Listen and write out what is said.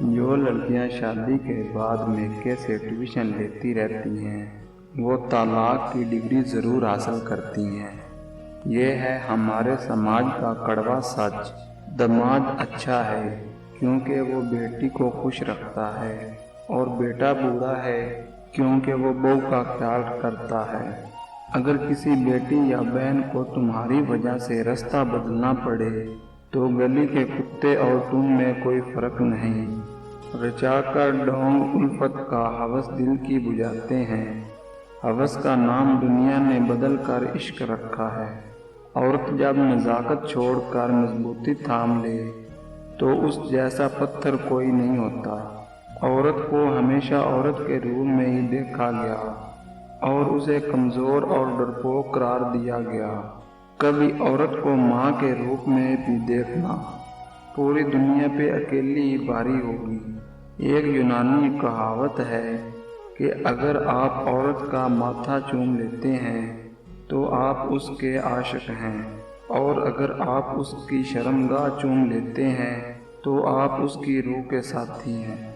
जो लड़कियां शादी के बाद मेके से ट्यूशन लेती रहती हैं वो तलाक की डिग्री ज़रूर हासिल करती हैं। ये है हमारे समाज का कड़वा सच। दामाद अच्छा है क्योंकि वो बेटी को खुश रखता है, और बेटा बूढ़ा है क्योंकि वो बहू का ख्याल करता है। अगर किसी बेटी या बहन को तुम्हारी वजह से रास्ता बदलना पड़े तो गली के कुत्ते और तुम में कोई फर्क नहीं। रचाकर ढोंग उल्फत का हवस दिल की बुझाते हैं। हवस का नाम दुनिया ने बदल कर इश्क रखा है। औरत जब नज़ाकत छोड़कर मजबूती थाम ले तो उस जैसा पत्थर कोई नहीं होता। औरत को हमेशा औरत के रूप में ही देखा गया और उसे कमज़ोर और डरपोक करार दिया गया। कभी औरत को माँ के रूप में भी देखना। पूरी दुनिया पे अकेली ही भारी होगी। एक यूनानी कहावत है कि अगर आप औरत का माथा चूम लेते हैं तो आप उसके आशिक हैं, और अगर आप उसकी शर्मगाह चूम लेते हैं तो आप उसकी रूह के साथी हैं।